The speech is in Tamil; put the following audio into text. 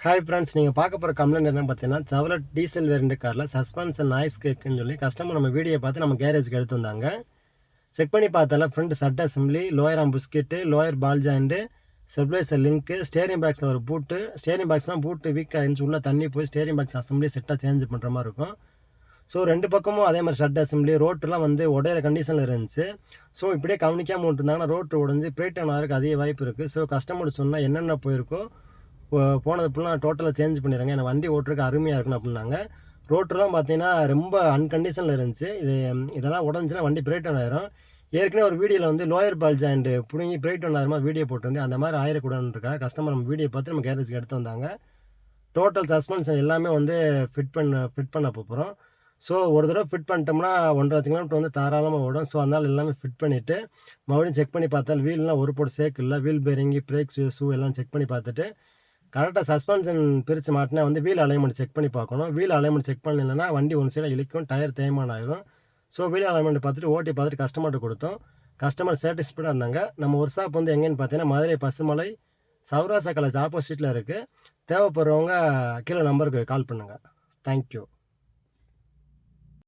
ஹாய் ஃப்ரெண்ட்ஸ், நீங்கள் பார்க்க போகிற கம்ப்ளைண்ட் என்ன பார்த்தீங்கன்னா, செவலட் டீசல் வேரியண்ட் காரில் சஸ்பென்ஷன் நாய்ஸ் கேக்குன்னு சொல்லி கஸ்டமர் நம்ம வீடியோ பார்த்து நம்ம கேரேஜுக்கு எடுத்து வந்தாங்க. செக் பண்ணி பார்த்தால ஃப்ரண்ட் சட் அசம்பிளி, லோயர் ஆம் பிஸ்கெட்டு, லோயர் பால் ஜாயிண்ட்டு, ஸ்டெபிளைசர் லிங்க்கு, ஸ்டேரிங் பாக்ஸில் ஒரு பூட்டு, ஸ்டேரிங் பாக்ஸ்லாம் பூட்டு வீக் ஆகிருந்துச்சு, உள்ளே தண்ணி போய் ஸ்டேரிங் பாக்ஸ் அசம்பிளி செட்டாக சேஞ்ச் பண்ணுற மாதிரி இருக்கும். ஸோ ரெண்டு பக்கமும் அதே மாதிரி ஷட் அசம்பிளி, ரோட்டெலாம் வந்து உடையிற கண்டிஷனில் இருந்துச்சு. ஸோ இப்படியே கவனிக்காமல் விட்டுருந்தாங்கன்னா ரோட்டு உடஞ்சி பிரேக் டவுன் ஆகிறதுக்கு அதிக வாய்ப்பு இருக்குது. ஸோ கஸ்டமர் சொன்னால் என்னென்ன போயிருக்கோ போனது ஃபுல்லாக டோட்டலாக சேஞ்ச் பண்ணிடுறாங்க, எனக்கு வண்டி ஓட்டுறதுக்கு அருமையாக இருக்கணும் அப்படின்னாங்க. ரோட்டெலாம் பார்த்தீங்கன்னா ரொம்ப அன்கண்டிஷனில் இருந்துச்சு. இதெல்லாம் உடஞ்சினா வண்டி பிரேக் டவுன் ஆயிரும். ஏற்கனவே ஒரு வீடியோவில் வந்து லோயர் பால் ஜாயிண்ட் பிடுங்கி பிரேக் டவுன் ஆகிற மாதிரி வீடியோ போட்டிருந்தேன். அந்த மாதிரி ஆயிரக்கூடாதுன்றக்காக கஸ்டமர் நம்ம வீடியோ பார்த்து நம்ம கேரேஜுக்கு எடுத்து வந்தாங்க. டோட்டல் சஸ்பென்ஷன் எல்லாமே வந்து ஃபிட் பண்ண போகிறோம். ஸோ ஒரு தடவை ஃபிட் பண்ணிட்டோம்னா 1.5 கிலோமீட்டர் வந்து தாராளமாக ஓடும். ஸோ அதனால் எல்லாமே ஃபிட் பண்ணிவிட்டு மறுபடியும் செக் பண்ணி பார்த்தால் வீல்லாம் ஒரு போட்டு சேக் இல்லை, வீல் பேரிங்கு, பிரேக் ஷூ எல்லாம் செக் பண்ணி பார்த்துட்டு கரெக்டாக சஸ்பென்ஷன் பிரித்து மாட்டினா வந்து வீல் அலைன்மெண்ட் செக் பண்ணி பார்க்கணும். வீல் அலைன்மெண்ட் செக் பண்ணலைன்னா வண்டி ஒன்று சைடாக இழுக்கும், டயர் தேய்மானம் ஆயிரும். ஸோ வீல் அலைன்மெண்ட் பார்த்துட்டு ஓட்டி பார்த்துட்டு கஸ்டமர்கிட்ட கொடுத்தோம். கஸ்டமர் சாட்டிஸ்ஃபைடாக இருந்தாங்க. நம்ம ஒர்க் ஷாப் வந்து எங்கேன்னு பார்த்தீங்கன்னா மதுரை பசுமலை சௌராசா காலேஜ் ஆப்போசிட்டில் இருக்குது. தேவைப்படுறவங்க கீழே நம்பருக்கு கால் பண்ணுங்கள். தேங்க்யூ.